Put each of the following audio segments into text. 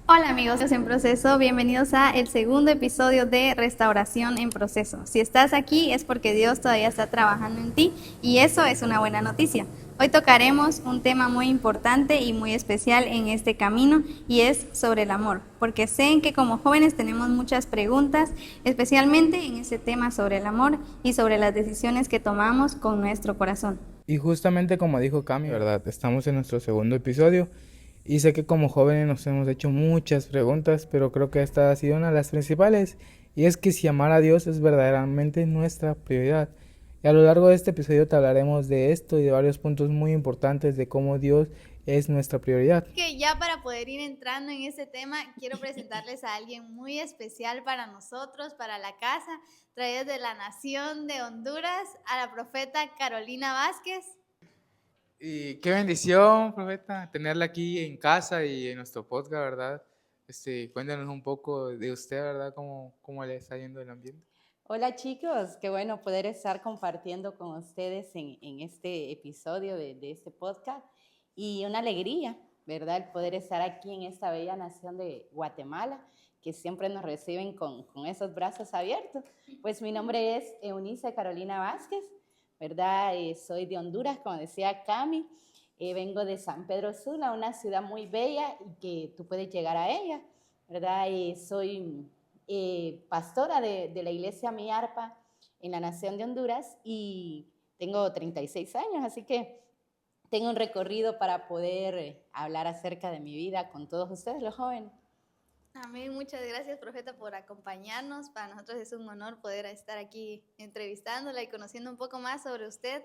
Hola amigos en proceso, bienvenidos a el segundo episodio de Restauración en Proceso. Si estás aquí es porque Dios todavía está trabajando en ti y eso es una buena noticia. Hoy tocaremos un tema muy importante y muy especial en este camino y es sobre el amor, porque sé que como jóvenes tenemos muchas preguntas, especialmente en ese tema sobre el amor y sobre las decisiones que tomamos con nuestro corazón. Y justamente como dijo Cami, ¿verdad? Estamos en nuestro segundo episodio y sé que como jóvenes nos hemos hecho muchas preguntas, pero creo que esta ha sido una de las principales y es que si amar a Dios es verdaderamente nuestra prioridad. Y a lo largo de este episodio te hablaremos de esto y de varios puntos muy importantes de cómo Dios es nuestra prioridad. Que ya para poder ir entrando en este tema, quiero presentarles a alguien muy especial para nosotros, para la casa, traídos de la nación de Honduras, a la profeta Carolina Vázquez. Y qué bendición, profeta, tenerla aquí en casa y en nuestro podcast, ¿verdad? Cuéntanos un poco de usted, ¿verdad? ¿Cómo le está yendo el ambiente? Hola chicos, qué bueno poder estar compartiendo con ustedes en este episodio de este podcast y una alegría, ¿verdad? El poder estar aquí en esta bella nación de Guatemala, que siempre nos reciben con esos brazos abiertos. Pues mi nombre es Eunice Carolina Vázquez, ¿verdad? Soy de Honduras, como decía Cami, vengo de San Pedro Sula, una ciudad muy bella y que tú puedes llegar a ella, ¿verdad? Soy pastora de la iglesia Mi Arpa en la nación de Honduras y tengo 36 años, así que tengo un recorrido para poder hablar acerca de mi vida con todos ustedes, los jóvenes. Amén, muchas gracias, profeta, por acompañarnos. Para nosotros es un honor poder estar aquí entrevistándola y conociendo un poco más sobre usted.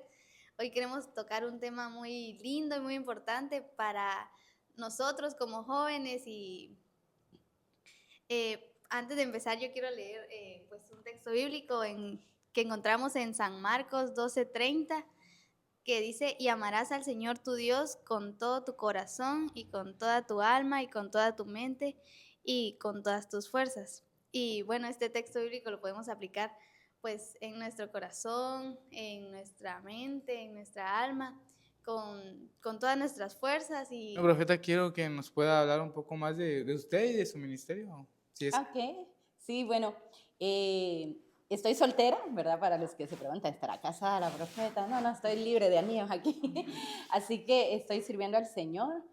Hoy queremos tocar un tema muy lindo y muy importante para nosotros como jóvenes y antes de empezar yo quiero leer pues un texto bíblico que encontramos en San Marcos 12:30 que dice, y amarás al Señor tu Dios con todo tu corazón y con toda tu alma y con toda tu mente y con todas tus fuerzas. Y bueno, este texto bíblico lo podemos aplicar pues en nuestro corazón, en nuestra mente, en nuestra alma, con todas nuestras fuerzas No, y profeta, quiero que nos pueda hablar un poco más de usted y de su ministerio. Si es... Ok, sí, bueno, eh, estoy soltera, ¿verdad? Para los que se preguntan, ¿estará casada la profeta? No, no, estoy libre de anillos aquí. Así que estoy sirviendo al Señor.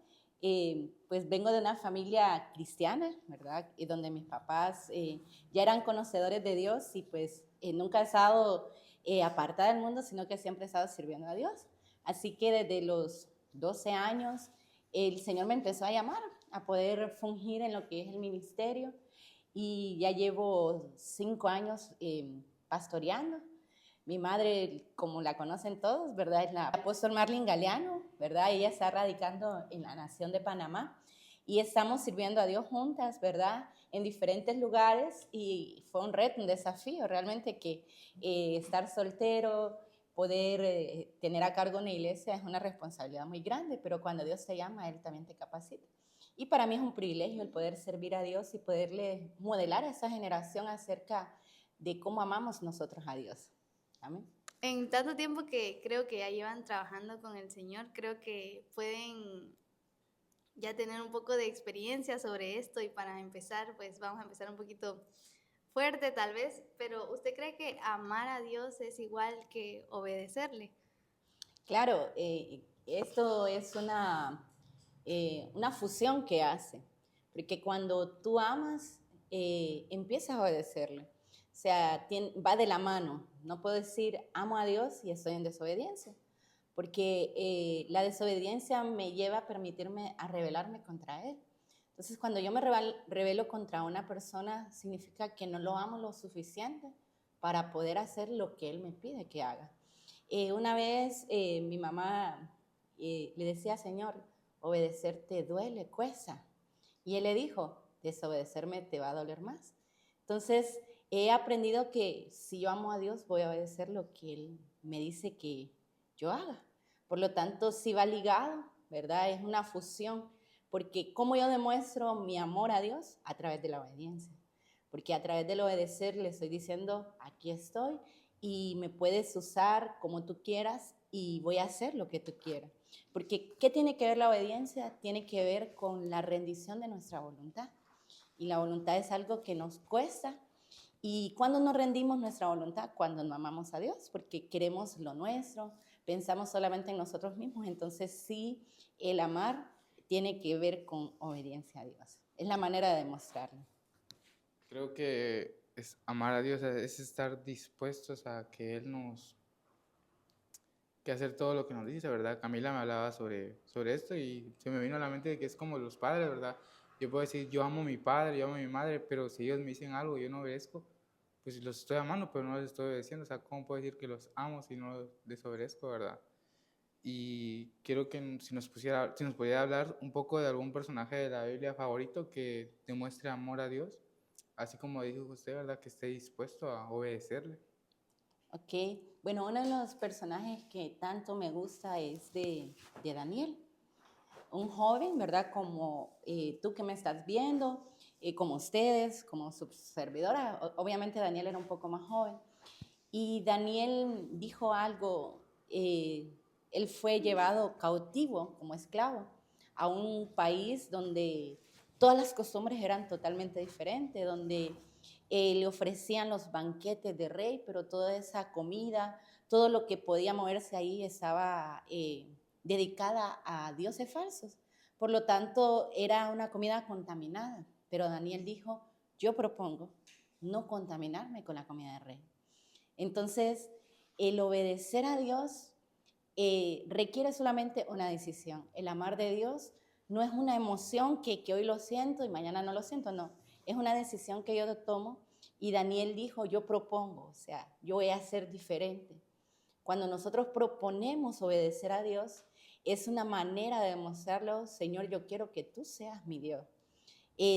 Pues vengo de una familia cristiana, ¿verdad? Y donde mis papás ya eran conocedores de Dios y pues nunca he estado apartada del mundo, sino que siempre he estado sirviendo a Dios. Así que desde los 12 años el Señor me empezó a llamar a poder fungir en lo que es el ministerio y ya llevo 5 años pastoreando. Mi madre, como la conocen todos, ¿verdad? Es la apóstol Marlene Galeano, ¿verdad? Ella está radicando en la nación de Panamá y estamos sirviendo a Dios juntas, ¿verdad? En diferentes lugares y fue un reto, un desafío realmente que estar soltero, poder tener a cargo una iglesia es una responsabilidad muy grande, pero cuando Dios te llama, Él también te capacita. Y para mí es un privilegio el poder servir a Dios y poderle modelar a esa generación acerca de cómo amamos nosotros a Dios. Amén. en tanto tiempo que creo que ya llevan trabajando con el Señor, creo que pueden ya tener un poco de experiencia sobre esto y para empezar, pues vamos a empezar un poquito fuerte tal vez, pero ¿usted cree que amar a Dios es igual que obedecerle? Claro, esto es una fusión que hace, porque cuando tú amas, empiezas a obedecerle. O sea, va de la mano. No puedo decir amo a Dios y estoy en desobediencia, porque la desobediencia me lleva a permitirme a rebelarme contra Él. Entonces, cuando yo me rebelo contra una persona, significa que no lo amo lo suficiente para poder hacer lo que Él me pide que haga. Una vez mi mamá le decía, Señor, obedecerte duele, cuesta. Y Él le dijo, desobedecerme te va a doler más. Entonces, he aprendido que si yo amo a Dios, voy a obedecer lo que Él me dice que yo haga. Por lo tanto, sí va ligado, ¿verdad? Es una fusión, porque ¿cómo yo demuestro mi amor a Dios? A través de la obediencia. Porque a través del obedecer le estoy diciendo, aquí estoy y me puedes usar como tú quieras y voy a hacer lo que tú quieras. Porque ¿qué tiene que ver la obediencia? Tiene que ver con la rendición de nuestra voluntad. Y la voluntad es algo que nos cuesta. ¿Y cuando nos rendimos nuestra voluntad? Cuando no amamos a Dios, porque queremos lo nuestro, pensamos solamente en nosotros mismos. Entonces sí, el amar tiene que ver con obediencia a Dios. Es la manera de demostrarlo. Creo que es amar a Dios, es estar dispuestos a que Él que hacer todo lo que nos dice, ¿verdad? Camila me hablaba sobre esto y se me vino a la mente de que es como los padres, ¿verdad? Yo puedo decir, yo amo a mi padre, yo amo a mi madre, pero si ellos me dicen algo y yo no obedezco, pues los estoy amando, pero no les estoy obedeciendo. O sea, ¿cómo puedo decir que los amo si no les obedezco, verdad? Y quiero que si nos pudiera hablar un poco de algún personaje de la Biblia favorito que demuestre amor a Dios, así como dijo usted, ¿verdad? Que esté dispuesto a obedecerle. Ok, bueno, uno de los personajes que tanto me gusta es de Daniel, un joven, ¿verdad? Como tú que me estás viendo, como ustedes, como su servidora. Obviamente Daniel era un poco más joven. Y Daniel dijo algo, él fue llevado cautivo como esclavo a un país donde todas las costumbres eran totalmente diferentes, donde le ofrecían los banquetes de rey, pero toda esa comida, todo lo que podía moverse ahí estaba dedicada a dioses falsos. Por lo tanto, era una comida contaminada. Pero Daniel dijo, yo propongo no contaminarme con la comida de rey. Entonces, el obedecer a Dios requiere solamente una decisión. El amar de Dios no es una emoción que hoy lo siento y mañana no lo siento, no. Es una decisión que yo tomo y Daniel dijo, yo propongo, o sea, yo voy a ser diferente. Cuando nosotros proponemos obedecer a Dios, es una manera de demostrarlo, Señor, yo quiero que tú seas mi Dios.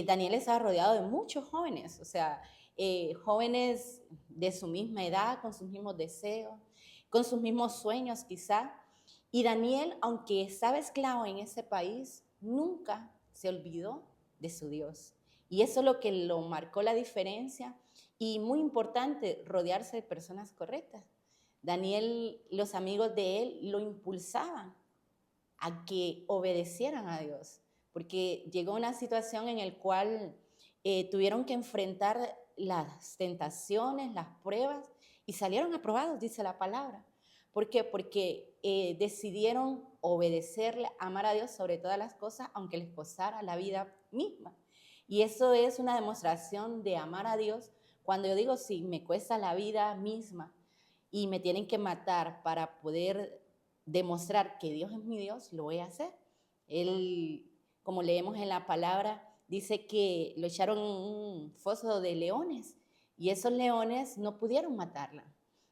Daniel estaba rodeado de muchos jóvenes, o sea, jóvenes de su misma edad, con sus mismos deseos, con sus mismos sueños quizá. Y Daniel, aunque estaba esclavo en ese país, nunca se olvidó de su Dios. Y eso es lo que lo marcó la diferencia. Y muy importante, rodearse de personas correctas. Daniel, los amigos de él lo impulsaban a que obedecieran a Dios, porque llegó una situación en la cual tuvieron que enfrentar las tentaciones, las pruebas, y salieron aprobados, dice la palabra. ¿Por qué? Porque decidieron obedecerle, amar a Dios sobre todas las cosas, aunque les costara la vida misma. Y eso es una demostración de amar a Dios. Cuando yo digo, si me cuesta la vida misma y me tienen que matar para poder demostrar que Dios es mi Dios, lo voy a hacer. Él, como leemos en la palabra, dice que lo echaron en un foso de leones y esos leones no pudieron matarla.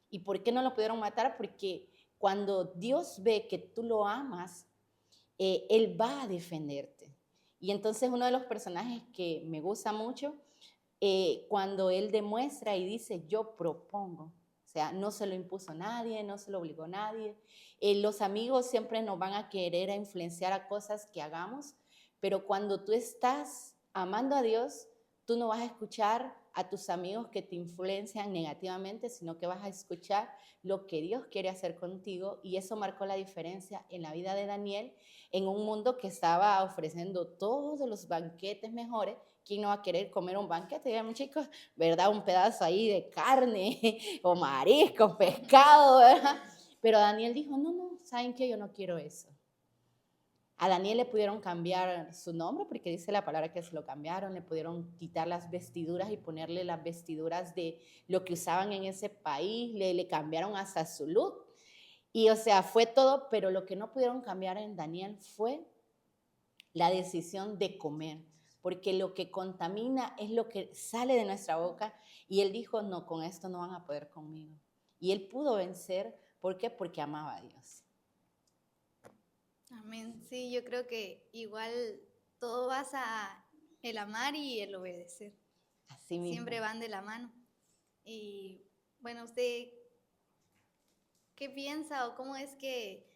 ¿Y por qué no lo pudieron matar? Porque cuando Dios ve que tú lo amas, Él va a defenderte. Y entonces uno de los personajes que me gusta mucho, cuando Él demuestra y dice, yo propongo, o sea, no se lo impuso nadie, no se lo obligó nadie. Los amigos siempre nos van a querer influenciar a cosas que hagamos, pero cuando tú estás amando a Dios, tú no vas a escuchar a tus amigos que te influencian negativamente, sino que vas a escuchar lo que Dios quiere hacer contigo. Y eso marcó la diferencia en la vida de Daniel, en un mundo que estaba ofreciendo todos los banquetes mejores. ¿Quién no va a querer comer un banquete? Díganme, chicos, ¿verdad? Un pedazo ahí de carne o marisco, pescado, ¿verdad? Pero Daniel dijo, no, ¿saben qué? Yo no quiero eso. A Daniel le pudieron cambiar su nombre, porque dice la palabra que se lo cambiaron, le pudieron quitar las vestiduras y ponerle las vestiduras de lo que usaban en ese país, le cambiaron hasta su look. Y o sea, fue todo, pero lo que no pudieron cambiar en Daniel fue la decisión de comer, porque lo que contamina es lo que sale de nuestra boca. Y él dijo, no, con esto no van a poder conmigo. Y él pudo vencer, ¿por qué? Porque amaba a Dios. Amén. Sí, yo creo que igual todo basa el amar y el obedecer. Así mismo. Siempre van de la mano. Y bueno, ¿usted qué piensa o cómo es que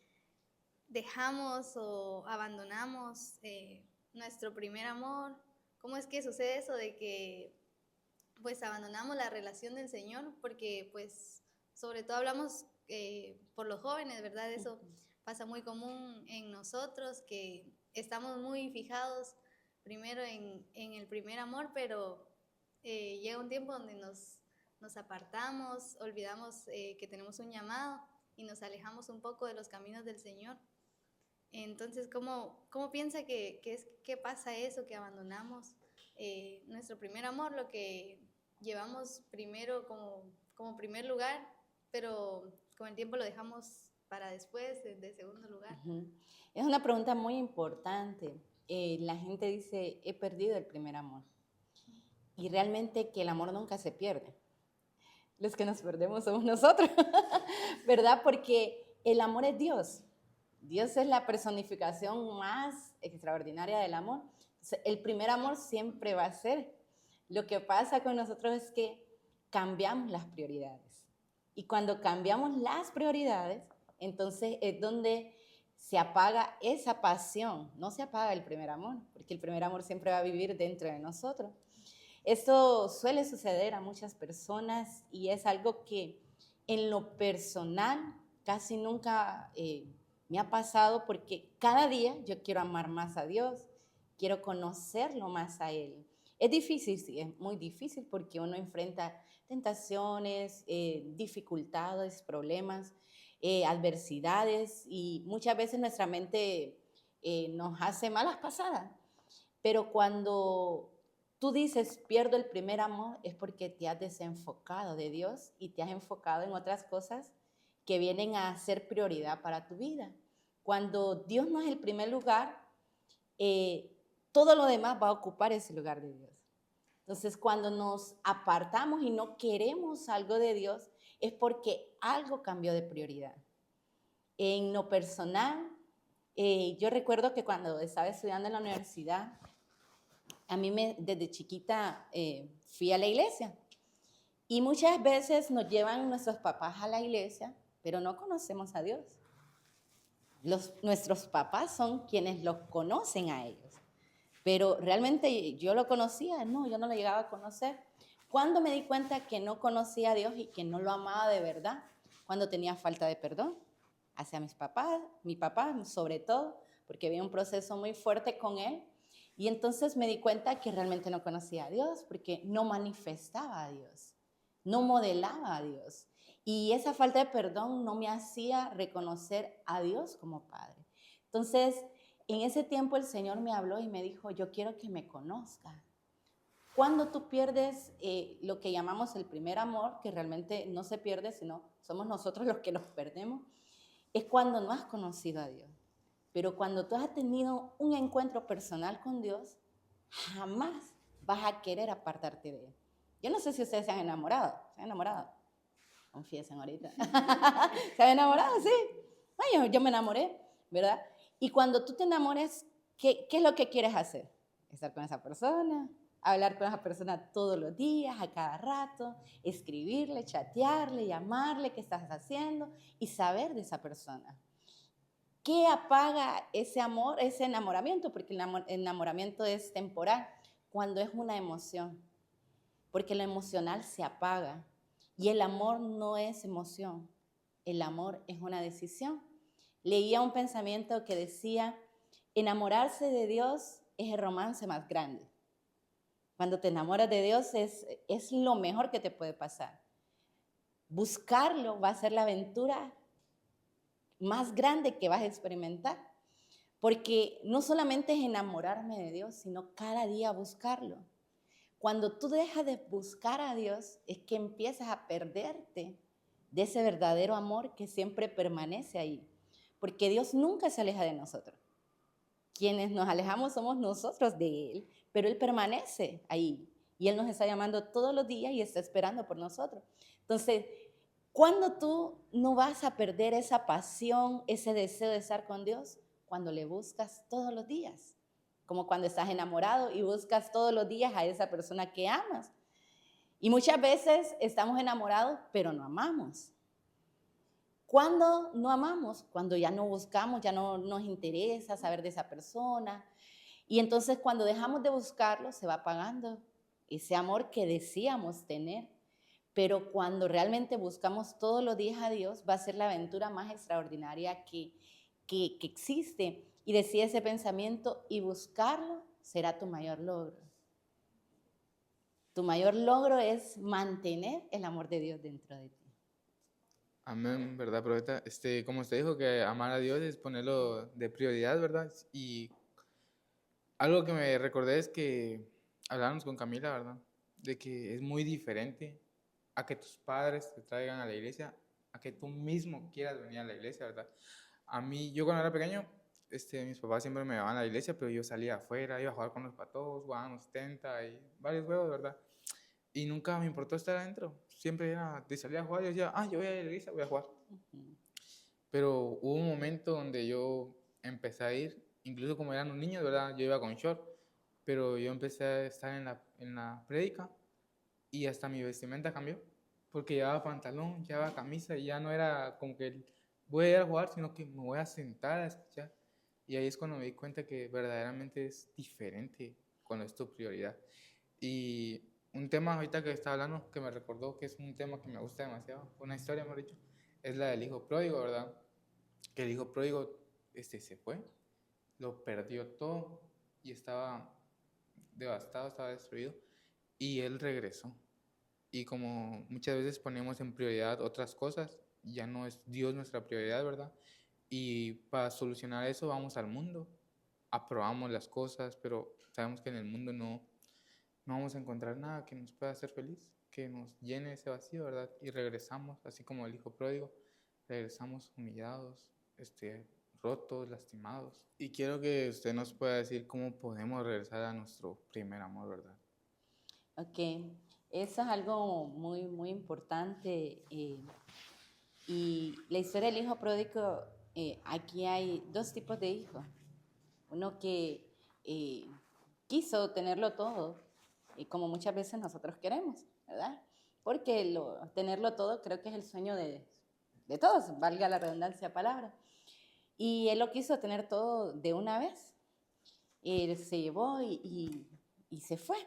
dejamos o abandonamos nuestro primer amor? ¿Cómo es que sucede eso de que pues abandonamos la relación del Señor? Porque pues sobre todo hablamos por los jóvenes, ¿verdad? Eso pasa muy común en nosotros, que estamos muy fijados primero en el primer amor, pero llega un tiempo donde nos apartamos, olvidamos que tenemos un llamado y nos alejamos un poco de los caminos del Señor. Entonces, ¿cómo piensa que pasa eso, que abandonamos nuestro primer amor, lo que llevamos primero como primer lugar, pero con el tiempo lo dejamos para después, de segundo lugar? Uh-huh. Es una pregunta muy importante. La gente dice, he perdido el primer amor. Y realmente que el amor nunca se pierde. Los que nos perdemos somos nosotros, ¿verdad? Porque el amor es Dios. Dios es la personificación más extraordinaria del amor. Entonces, el primer amor siempre va a ser. Lo que pasa con nosotros es que cambiamos las prioridades. Y cuando cambiamos las prioridades, entonces es donde se apaga esa pasión. No se apaga el primer amor, porque el primer amor siempre va a vivir dentro de nosotros. Esto suele suceder a muchas personas y es algo que en lo personal casi nunca me ha pasado, porque cada día yo quiero amar más a Dios, quiero conocerlo más a Él. Es difícil, sí, es muy difícil porque uno enfrenta tentaciones, dificultades, problemas, adversidades, y muchas veces nuestra mente nos hace malas pasadas. Pero cuando tú dices, pierdo el primer amor, es porque te has desenfocado de Dios y te has enfocado en otras cosas que vienen a ser prioridad para tu vida. Cuando Dios no es el primer lugar, todo lo demás va a ocupar ese lugar de Dios. Entonces, cuando nos apartamos y no queremos algo de Dios, es porque algo cambió de prioridad. En lo personal, yo recuerdo que cuando estaba estudiando en la universidad, a mí desde chiquita fui a la iglesia. Y muchas veces nos llevan nuestros papás a la iglesia, pero no conocemos a Dios. Nuestros papás son quienes los conocen a ellos. Pero realmente yo lo conocía, no, yo no lo llegaba a conocer. Cuando me di cuenta que no conocía a Dios y que no lo amaba de verdad, cuando tenía falta de perdón hacia mis papás, mi papá sobre todo, porque había un proceso muy fuerte con él. Y entonces me di cuenta que realmente no conocía a Dios, porque no manifestaba a Dios, no modelaba a Dios. Y esa falta de perdón no me hacía reconocer a Dios como Padre. Entonces, en ese tiempo el Señor me habló y me dijo, yo quiero que me conozca. Cuando tú pierdes lo que llamamos el primer amor, que realmente no se pierde, sino somos nosotros los que nos perdemos, es cuando no has conocido a Dios. Pero cuando tú has tenido un encuentro personal con Dios, jamás vas a querer apartarte de Él. Yo no sé si ustedes se han enamorado. ¿Se han enamorado? Confiesen ahorita. ¿Se han enamorado? Sí. Ay, yo me enamoré, ¿verdad? Y cuando tú te enamores, ¿qué es lo que quieres hacer? Estar con esa persona, hablar con esa persona todos los días, a cada rato, escribirle, chatearle, llamarle, qué estás haciendo y saber de esa persona. ¿Qué apaga ese amor, ese enamoramiento? Porque el enamoramiento es temporal, cuando es una emoción. Porque lo emocional se apaga. Y el amor no es emoción. El amor es una decisión. Leía un pensamiento que decía, enamorarse de Dios es el romance más grande. Cuando te enamoras de Dios es lo mejor que te puede pasar. Buscarlo va a ser la aventura más grande que vas a experimentar, porque no solamente es enamorarme de Dios, sino cada día buscarlo. Cuando tú dejas de buscar a Dios, es que empiezas a perderte de ese verdadero amor que siempre permanece ahí, porque Dios nunca se aleja de nosotros. Quienes nos alejamos somos nosotros de Él, pero Él permanece ahí, y Él nos está llamando todos los días y está esperando por nosotros. Entonces, ¿cuándo tú no vas a perder esa pasión, ese deseo de estar con Dios? Cuando le buscas todos los días. Como cuando estás enamorado y buscas todos los días a esa persona que amas. Y muchas veces estamos enamorados, pero no amamos. ¿Cuándo no amamos? Cuando ya no buscamos, ya no nos interesa saber de esa persona. Y entonces cuando dejamos de buscarlo, se va apagando ese amor que decíamos tener. Pero cuando realmente buscamos todos los días a Dios, va a ser la aventura más extraordinaria que existe. Y decía ese pensamiento, y buscarlo será tu mayor logro. Tu mayor logro es mantener el amor de Dios dentro de ti. Amén, ¿verdad, profeta? Como usted dijo, que amar a Dios es ponerlo de prioridad, ¿verdad? Y algo que me recordé es que hablábamos con Camila, ¿verdad? De que es muy diferente a que tus padres te traigan a la iglesia, a que tú mismo quieras venir a la iglesia, ¿verdad? A mí, yo cuando era pequeño, mis papás siempre me llevaban a la iglesia, pero yo salía afuera, iba a jugar con los patos, jugábamos tenta y varios juegos, ¿verdad? Y nunca me importó estar adentro. Siempre era de salir a jugar y yo decía, yo voy a la iglesia, voy a jugar. Pero hubo un momento donde yo empecé a ir, incluso como eran un niño, ¿verdad? Yo iba con short, pero yo empecé a estar en la prédica y hasta mi vestimenta cambió, porque llevaba pantalón, llevaba camisa y ya no era como que voy a ir a jugar, sino que me voy a sentar a escuchar. Y ahí es cuando me di cuenta que verdaderamente es diferente cuando es tu prioridad. Y un tema ahorita que está hablando que me recordó que es un tema que me gusta demasiado, una historia, mejor dicho, es la del hijo pródigo, ¿verdad? Que el hijo pródigo se fue, lo perdió todo y estaba devastado, estaba destruido y él regresó. Y como muchas veces ponemos en prioridad otras cosas, ya no es Dios nuestra prioridad, ¿verdad? Y para solucionar eso vamos al mundo, aprobamos las cosas, pero sabemos que en el mundo no vamos a encontrar nada que nos pueda hacer feliz, que nos llene ese vacío, ¿verdad? Y regresamos, así como el hijo pródigo, regresamos humillados, rotos, lastimados. Y quiero que usted nos pueda decir cómo podemos regresar a nuestro primer amor, ¿verdad? Ok, eso es algo muy, muy importante. Y la historia del hijo pródigo, aquí hay dos tipos de hijos. Uno que quiso tenerlo todo, como muchas veces nosotros queremos, ¿verdad? Porque tenerlo todo creo que es el sueño de todos, valga la redundancia de palabra. Y él lo quiso tener todo de una vez. Él se llevó y se fue.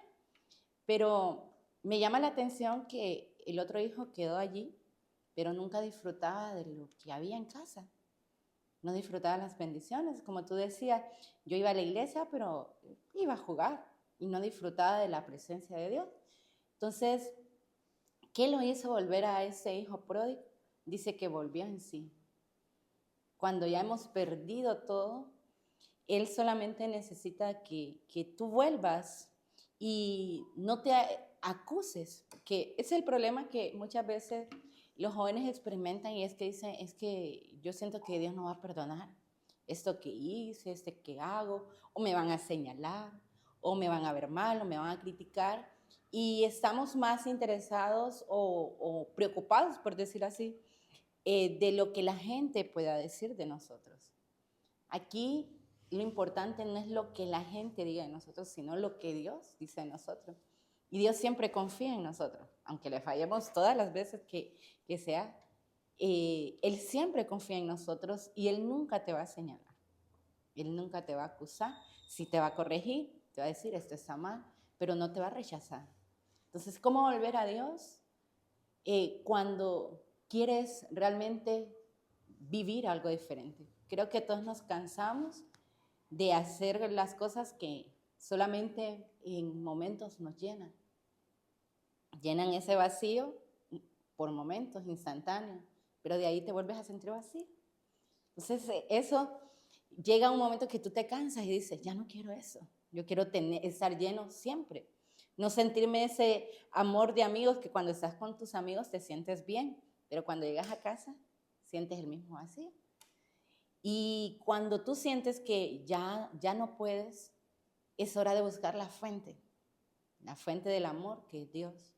Pero me llama la atención que el otro hijo quedó allí, pero nunca disfrutaba de lo que había en casa. No disfrutaba las bendiciones. Como tú decías, yo iba a la iglesia, pero iba a jugar y no disfrutaba de la presencia de Dios. Entonces, ¿qué lo hizo volver a ese hijo pródigo? Dice que volvió en sí. Cuando ya hemos perdido todo, Él solamente necesita que tú vuelvas y no te acuses, que es el problema que muchas veces los jóvenes experimentan y es que dicen, es que yo siento que Dios no va a perdonar esto que hice, que hago, o me van a señalar, o me van a ver mal, o me van a criticar, y estamos más interesados o preocupados, por decir así, de lo que la gente pueda decir de nosotros. Aquí lo importante no es lo que la gente diga de nosotros, sino lo que Dios dice de nosotros. Y Dios siempre confía en nosotros, aunque le fallemos todas las veces que sea, Él siempre confía en nosotros y Él nunca te va a señalar, Él nunca te va a acusar, sí te va a corregir, te va a decir esto está mal, pero no te va a rechazar. Entonces, ¿cómo volver a Dios? Cuando quieres realmente vivir algo diferente. Creo que todos nos cansamos de hacer las cosas que solamente en momentos nos llenan. Llenan ese vacío por momentos, instantáneos, pero de ahí te vuelves a sentir vacío. Entonces eso llega un momento que tú te cansas y dices, ya no quiero eso, yo quiero estar lleno siempre. No sentirme ese amor de amigos que cuando estás con tus amigos te sientes bien, pero cuando llegas a casa sientes el mismo vacío. Y cuando tú sientes que ya no puedes, es hora de buscar la fuente del amor que es Dios.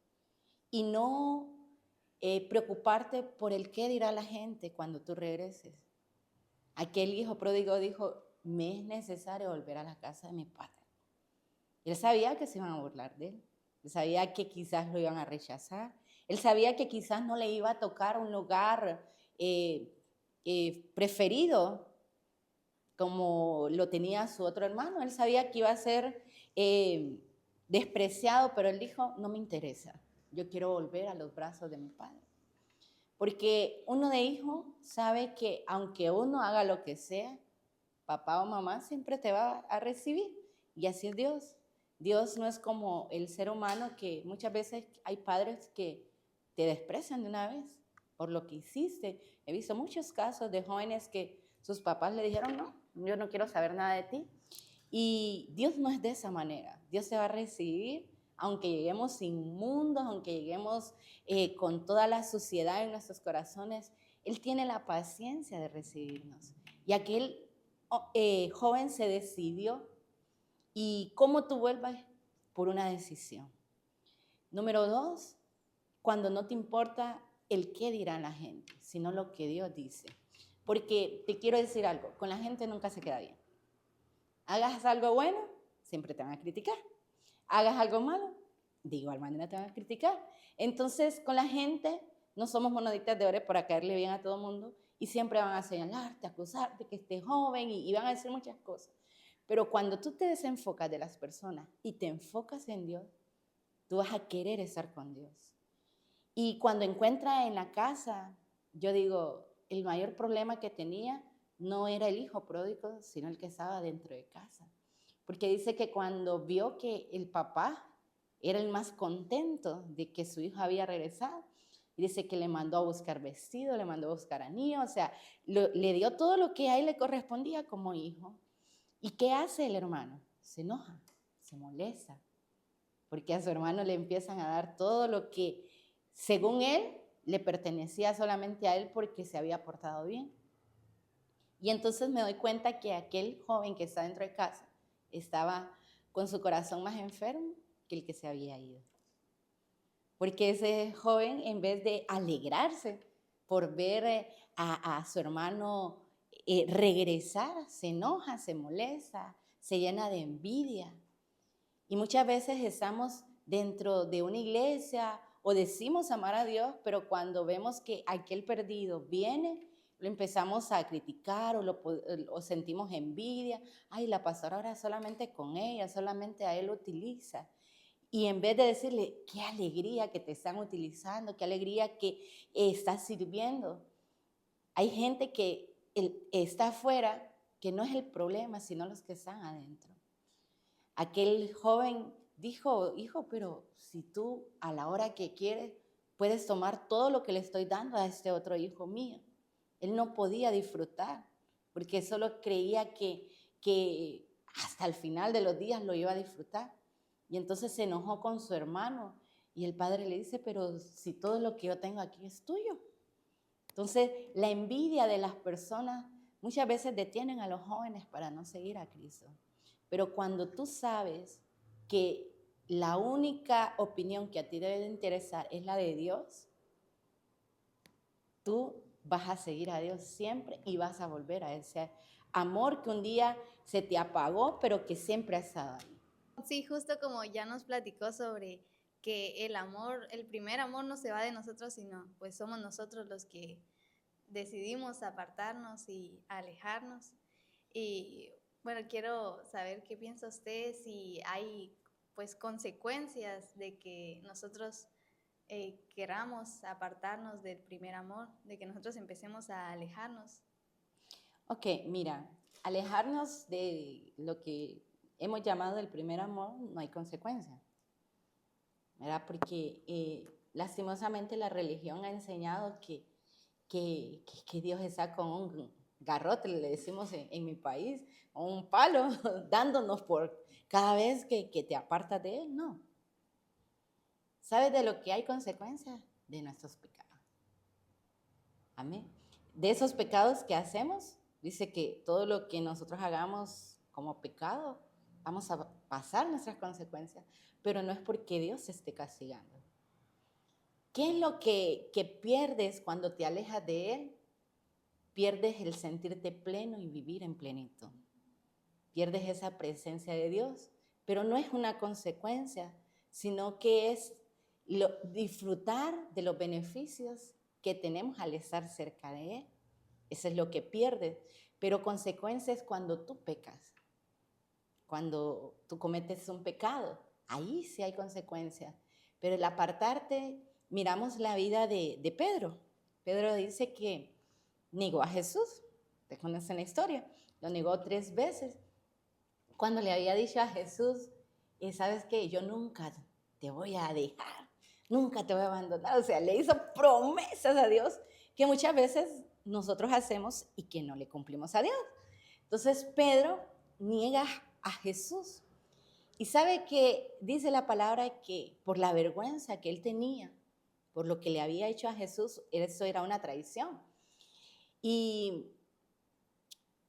Y no preocuparte por el qué dirá la gente cuando tú regreses. Aquel hijo pródigo dijo, me es necesario volver a la casa de mi padre. Él sabía que se iban a burlar de él. Él sabía que quizás lo iban a rechazar. Él sabía que quizás no le iba a tocar un lugar preferido como lo tenía su otro hermano. Él sabía que iba a ser despreciado, pero él dijo, no me interesa. Yo quiero volver a los brazos de mi padre. Porque uno de hijo sabe que aunque uno haga lo que sea, papá o mamá siempre te va a recibir. Y así es Dios. Dios no es como el ser humano, que muchas veces hay padres que te desprecian de una vez por lo que hiciste. He visto muchos casos de jóvenes que sus papás le dijeron, no, yo no quiero saber nada de ti. Y Dios no es de esa manera. Dios te va a recibir, aunque lleguemos inmundos, aunque lleguemos con toda la suciedad en nuestros corazones. Él tiene la paciencia de recibirnos. Y aquel joven se decidió. ¿Y cómo tú vuelvas? Por una decisión. Número 2, cuando no te importa el qué dirá la gente, sino lo que Dios dice. Porque te quiero decir algo, con la gente nunca se queda bien. Hagas algo bueno, siempre te van a criticar. Hagas algo malo, de igual manera te van a criticar. Entonces, con la gente no somos moneditas de oro para caerle bien a todo el mundo y siempre van a señalarte, acusarte que estés joven y van a decir muchas cosas. Pero cuando tú te desenfocas de las personas y te enfocas en Dios, tú vas a querer estar con Dios. Y cuando encuentra en la casa, yo digo, el mayor problema que tenía no era el hijo pródigo, sino el que estaba dentro de casa. Porque dice que cuando vio que el papá era el más contento de que su hijo había regresado, dice que le mandó a buscar vestido, le mandó a buscar anillo, o sea, le dio todo lo que a él le correspondía como hijo. ¿Y qué hace el hermano? Se enoja, se molesta, porque a su hermano le empiezan a dar todo lo que, según él, le pertenecía solamente a él porque se había portado bien. Y entonces me doy cuenta que aquel joven que está dentro de casa estaba con su corazón más enfermo que el que se había ido. Porque ese joven, en vez de alegrarse por ver a su hermano regresar, se enoja, se molesta, se llena de envidia. Y muchas veces estamos dentro de una iglesia o decimos amar a Dios, pero cuando vemos que aquel perdido viene, lo empezamos a criticar o sentimos envidia. Ay, la pastora ahora solamente con ella, solamente a él lo utiliza. Y en vez de decirle, qué alegría que te están utilizando, qué alegría que estás sirviendo. Hay gente que está afuera, que no es el problema, sino los que están adentro. Aquel joven dijo, hijo, pero si tú a la hora que quieres puedes tomar todo lo que le estoy dando a este otro hijo mío. Él no podía disfrutar porque solo creía que hasta el final de los días lo iba a disfrutar. Y entonces se enojó con su hermano y el padre le dice, pero si todo lo que yo tengo aquí es tuyo. Entonces la envidia de las personas muchas veces detienen a los jóvenes para no seguir a Cristo. Pero cuando tú sabes que la única opinión que a ti debe de interesar es la de Dios, tú vas a seguir a Dios siempre y vas a volver a ese amor que un día se te apagó, pero que siempre ha estado ahí. Sí, justo como ya nos platicó sobre que el amor, el primer amor no se va de nosotros, sino pues somos nosotros los que decidimos apartarnos y alejarnos. Y bueno, quiero saber qué piensa usted, si hay pues consecuencias de que nosotros queramos apartarnos del primer amor, de que nosotros empecemos a alejarnos. Ok, mira, alejarnos de lo que hemos llamado el primer amor no hay consecuencia, ¿verdad? Porque lastimosamente la religión ha enseñado que Dios está con un garrote, le decimos en mi país, o un palo, dándonos por cada vez que te apartas de Él. No. ¿Sabes de lo que hay consecuencias? De nuestros pecados. Amén. De esos pecados que hacemos, dice que todo lo que nosotros hagamos como pecado, vamos a pasar nuestras consecuencias, pero no es porque Dios se esté castigando. ¿Qué es lo que pierdes cuando te alejas de Él? Pierdes el sentirte pleno y vivir en plenitud. Pierdes esa presencia de Dios, pero no es una consecuencia, sino que es disfrutar de los beneficios que tenemos al estar cerca de Él. Eso es lo que pierdes, pero consecuencia es cuando tú pecas, cuando tú cometes un pecado, ahí sí hay consecuencias, pero el apartarte, miramos la vida de Pedro. Pedro dice que negó a Jesús, te conocen la historia, lo negó 3 veces, cuando le había dicho a Jesús, ¿sabes qué? Yo nunca te voy a dejar, nunca te voy a abandonar. O sea, le hizo promesas a Dios que muchas veces nosotros hacemos y que no le cumplimos a Dios. Entonces Pedro niega a Jesús. Y sabe que dice la palabra que por la vergüenza que él tenía, por lo que le había hecho a Jesús, eso era una traición. Y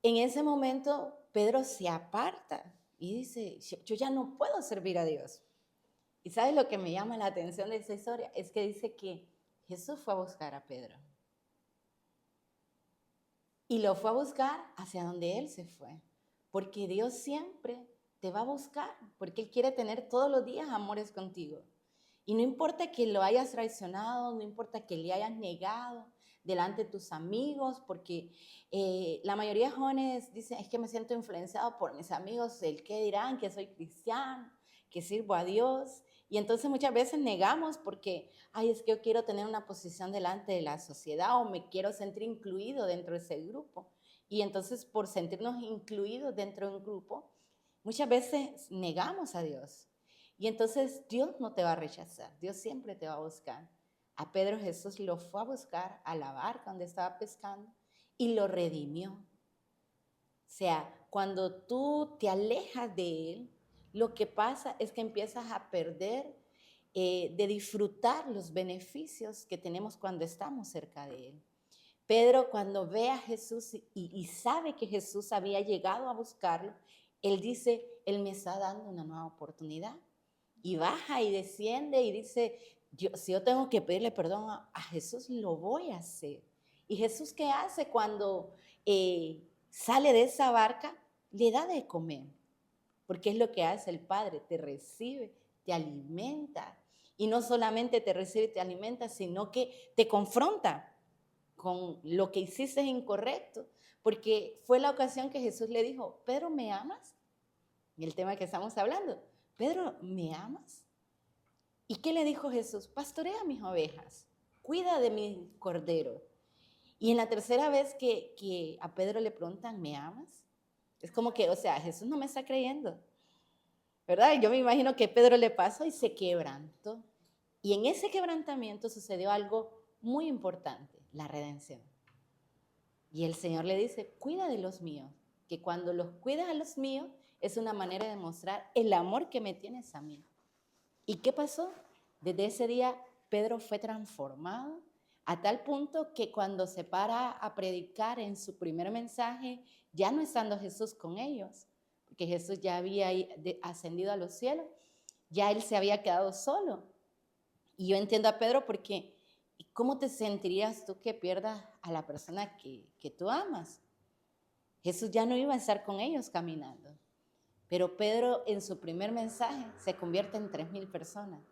en ese momento Pedro se aparta y dice, yo ya no puedo servir a Dios. Y ¿sabes lo que me llama la atención de esa historia? Es que dice que Jesús fue a buscar a Pedro. Y lo fue a buscar hacia donde él se fue. Porque Dios siempre te va a buscar, porque Él quiere tener todos los días amores contigo. Y no importa que lo hayas traicionado, no importa que le hayas negado delante de tus amigos, porque la mayoría de jóvenes dicen, es que me siento influenciado por mis amigos, el qué dirán, que soy cristiano, que sirvo a Dios. Y entonces muchas veces negamos porque, ay, es que yo quiero tener una posición delante de la sociedad o me quiero sentir incluido dentro de ese grupo. Y entonces por sentirnos incluidos dentro de un grupo, muchas veces negamos a Dios. Y entonces Dios no te va a rechazar, Dios siempre te va a buscar. A Pedro Jesús lo fue a buscar a la barca donde estaba pescando y lo redimió. O sea, cuando tú te alejas de Él, lo que pasa es que empiezas a perder de disfrutar los beneficios que tenemos cuando estamos cerca de Él. Pedro, cuando ve a Jesús y sabe que Jesús había llegado a buscarlo, él dice, Él me está dando una nueva oportunidad. Y baja y desciende y dice, si yo tengo que pedirle perdón a Jesús, lo voy a hacer. ¿Y Jesús qué hace cuando sale de esa barca? Le da de comer. Porque es lo que hace el Padre, te recibe, te alimenta. Y no solamente te recibe y te alimenta, sino que te confronta con lo que hiciste incorrecto. Porque fue la ocasión que Jesús le dijo, Pedro, ¿me amas? Y el tema que estamos hablando, Pedro, ¿me amas? ¿Y qué le dijo Jesús? Pastorea mis ovejas, cuida de mi cordero. Y en la tercera vez que a Pedro le preguntan, ¿me amas? Es como que, o sea, Jesús no me está creyendo, ¿verdad? Yo me imagino que Pedro le pasó y se quebrantó. Y en ese quebrantamiento sucedió algo muy importante, la redención. Y el Señor le dice, cuida de los míos, que cuando los cuidas a los míos es una manera de mostrar el amor que me tienes a mí. ¿Y qué pasó? Desde ese día Pedro fue transformado a tal punto que cuando se para a predicar en su primer mensaje, ya no estando Jesús con ellos, porque Jesús ya había ascendido a los cielos, ya él se había quedado solo. Y yo entiendo a Pedro porque ¿cómo te sentirías tú que pierdas a la persona que tú amas? Jesús ya no iba a estar con ellos caminando. Pero Pedro en su primer mensaje se convierte en 3,000 personas.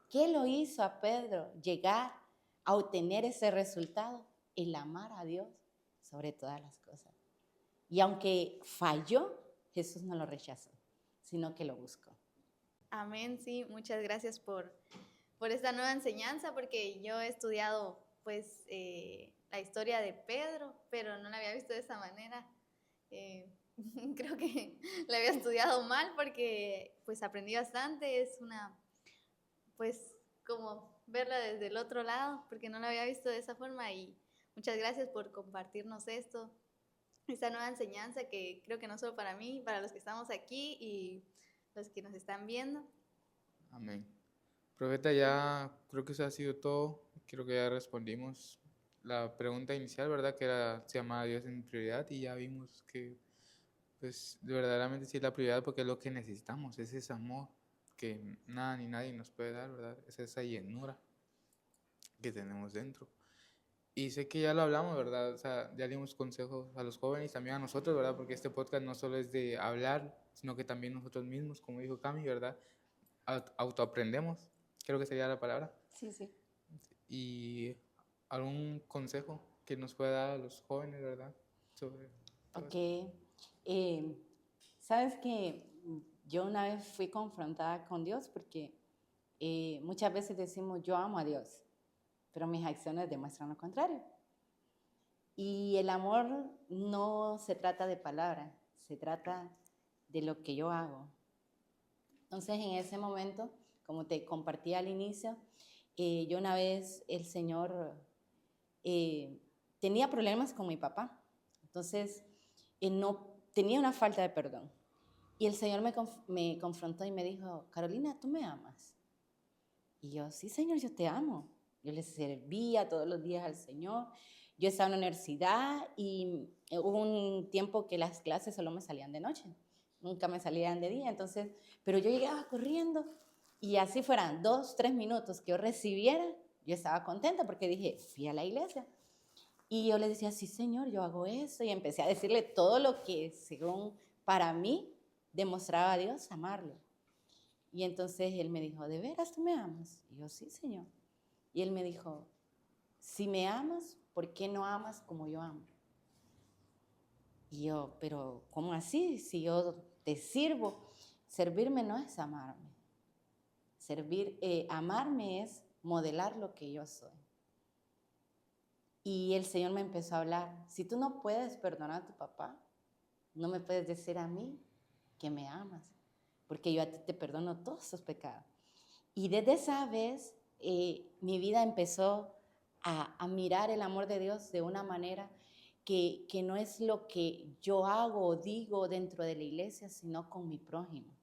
¿Qué lo hizo a Pedro llegar a obtener ese resultado? El amar a Dios sobre todas las cosas. Y aunque falló, Jesús no lo rechazó, sino que lo buscó. Amén, sí, muchas gracias por esta nueva enseñanza, porque yo he estudiado pues la historia de Pedro, pero no la había visto de esa manera. Creo que la había estudiado mal porque pues aprendí bastante, es una, pues como verla desde el otro lado, porque no la había visto de esa forma, y muchas gracias por compartirnos esta nueva enseñanza que creo que no solo para mí, para los que estamos aquí y los que nos están viendo. Amén. Profeta, ya creo que eso ha sido todo. Creo que ya respondimos la pregunta inicial, ¿verdad? Que era si amaba a Dios en prioridad, y ya vimos que pues verdaderamente sí es la prioridad, porque es lo que necesitamos, es ese amor que nada ni nadie nos puede dar, ¿verdad? Es esa llenura que tenemos dentro. Y sé que ya lo hablamos, ¿verdad? O sea, ya dimos consejos a los jóvenes y también a nosotros, ¿verdad? Porque este podcast no solo es de hablar, sino que también nosotros mismos, como dijo Cami, ¿verdad? Autoaprendemos, creo que sería la palabra. Sí, sí. Y algún consejo que nos pueda dar a los jóvenes, ¿verdad? Sobre Ok. Sabes que yo una vez fui confrontada con Dios porque muchas veces decimos yo amo a Dios, pero mis acciones demuestran lo contrario. Y el amor no se trata de palabras, se trata de lo que yo hago. Entonces, en ese momento, como te compartí al inicio, yo una vez, el Señor, tenía problemas con mi papá. Entonces, no tenía una falta de perdón. Y el Señor me confrontó y me dijo, Carolina, ¿tú me amas? Y yo, sí, Señor, yo te amo. Yo le servía todos los días al Señor. Yo estaba en la universidad y hubo un tiempo que las clases solo me salían de noche. Nunca me salían de día. Entonces, pero yo llegaba corriendo y así fueran 2, 3 minutos que yo recibiera, yo estaba contenta porque dije, fui a la iglesia. Y yo le decía, sí, Señor, yo hago eso. Y empecé a decirle todo lo que, según para mí, demostraba a Dios amarlo. Y entonces él me dijo, ¿de veras tú me amas? Y yo, sí, Señor. Y él me dijo, si me amas, ¿por qué no amas como yo amo? Y yo, pero ¿cómo así? Si yo te sirvo, servirme no es amarme. Amarme es modelar lo que yo soy. Y el Señor me empezó a hablar, si tú no puedes perdonar a tu papá, no me puedes decir a mí que me amas, porque yo a ti te perdono todos tus pecados. Y desde esa vez mi vida empezó a mirar el amor de Dios de una manera que no es lo que yo hago o digo dentro de la iglesia, sino con mi prójimo,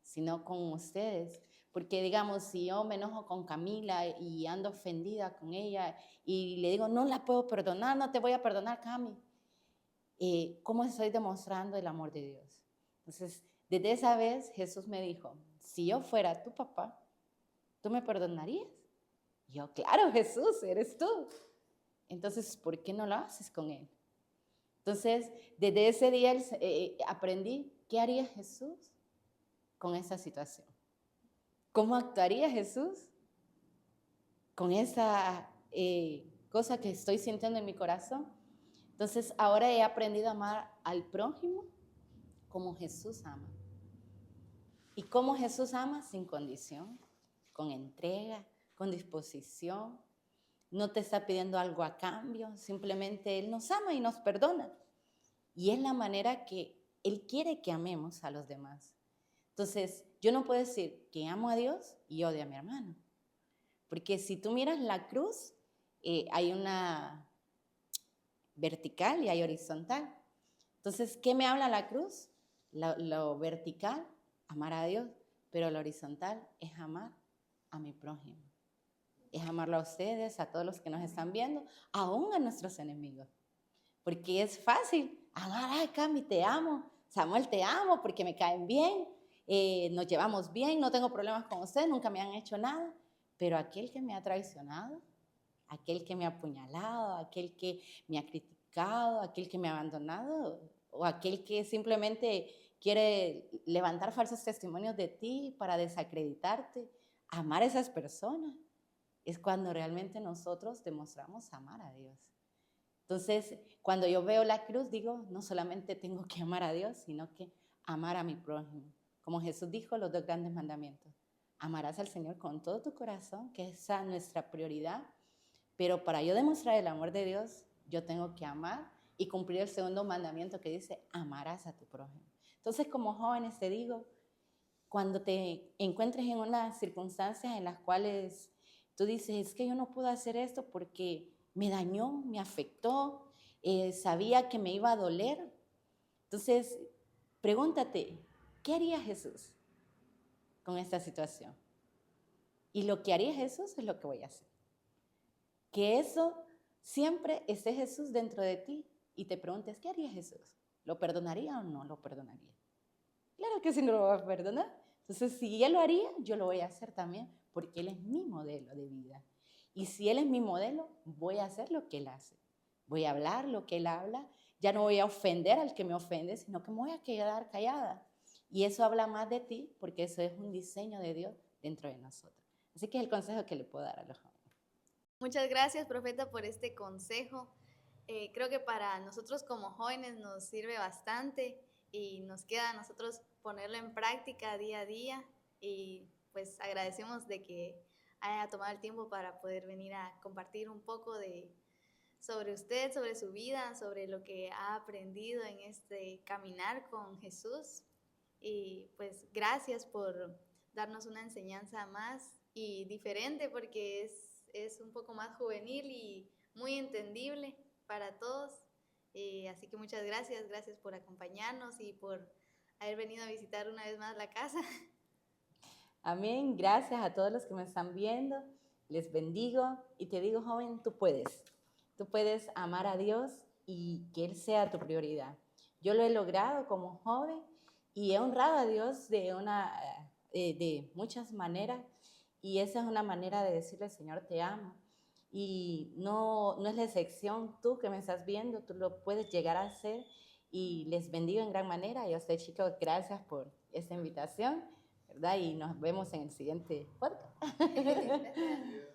sino con ustedes. Porque digamos, si yo me enojo con Camila y ando ofendida con ella y le digo, no la puedo perdonar, no te voy a perdonar, Cami, ¿cómo estoy demostrando el amor de Dios? Entonces, desde esa vez Jesús me dijo, si yo fuera tu papá, ¿tú me perdonarías? Y yo, claro, Jesús, eres tú. Entonces, ¿por qué no lo haces con él? Entonces, desde ese día aprendí qué haría Jesús con esa situación. ¿Cómo actuaría Jesús con esa cosa que estoy sintiendo en mi corazón? Entonces, ahora he aprendido a amar al prójimo como Jesús ama. ¿Y cómo Jesús ama? Sin condición, con entrega, con disposición. No te está pidiendo algo a cambio, simplemente Él nos ama y nos perdona. Y es la manera que Él quiere que amemos a los demás. Entonces, yo no puedo decir que amo a Dios y odio a mi hermano. Porque si tú miras la cruz, hay una vertical y hay horizontal. Entonces, ¿qué me habla la cruz? Lo vertical, amar a Dios, pero lo horizontal es amar a mi prójimo. Es amarlo a ustedes, a todos los que nos están viendo, aún a nuestros enemigos. Porque es fácil amar, ay, Cami, te amo, Samuel, te amo porque me caen bien, nos llevamos bien, no tengo problemas con ustedes, nunca me han hecho nada. Pero aquel que me ha traicionado, aquel que me ha apuñalado, aquel que me ha criticado, aquel que me ha abandonado, o aquel que simplemente quiere levantar falsos testimonios de ti para desacreditarte, amar a esas personas, es cuando realmente nosotros demostramos amar a Dios. Entonces, cuando yo veo la cruz, digo, no solamente tengo que amar a Dios, sino que amar a mi prójimo. Como Jesús dijo, los 2 grandes mandamientos. Amarás al Señor con todo tu corazón, que esa es nuestra prioridad. Pero para yo demostrar el amor de Dios, yo tengo que amar y cumplir el 2.º mandamiento que dice, amarás a tu prójimo. Entonces, como jóvenes te digo, cuando te encuentres en unas circunstancias en las cuales tú dices, es que yo no puedo hacer esto porque me dañó, me afectó, sabía que me iba a doler. Entonces, pregúntate, ¿qué haría Jesús con esta situación? Y lo que haría Jesús es lo que voy a hacer. Que eso siempre esté Jesús dentro de ti y te preguntes, ¿qué haría Jesús? ¿Lo perdonaría o no lo perdonaría? Claro que sí no lo va a perdonar. Entonces, si Él lo haría, yo lo voy a hacer también, porque Él es mi modelo de vida. Y si Él es mi modelo, voy a hacer lo que Él hace. Voy a hablar lo que Él habla. Ya no voy a ofender al que me ofende, sino que me voy a quedar callada. Y eso habla más de ti, porque eso es un diseño de Dios dentro de nosotros. Así que es el consejo que le puedo dar a los jóvenes. Muchas gracias, profeta, por este consejo. Creo que para nosotros como jóvenes nos sirve bastante y nos queda a nosotros ponerlo en práctica día a día, y pues agradecemos de que haya tomado el tiempo para poder venir a compartir un poco sobre usted, sobre su vida, sobre lo que ha aprendido en este caminar con Jesús. Y pues gracias por darnos una enseñanza más y diferente porque es un poco más juvenil y muy entendible para todos. Así que muchas gracias, gracias por acompañarnos y por haber venido a visitar una vez más la casa. Amén. Gracias a todos los que me están viendo. Les bendigo y te digo, joven, tú puedes. Tú puedes amar a Dios y que Él sea tu prioridad. Yo lo he logrado como joven y he honrado a Dios de muchas maneras, y esa es una manera de decirle, Señor, te amo. Y no es la excepción, tú que me estás viendo, tú lo puedes llegar a hacer, y les bendigo en gran manera. Y a usted, chicos, gracias por esta invitación, ¿verdad? Y nos vemos en el siguiente podcast. Gracias.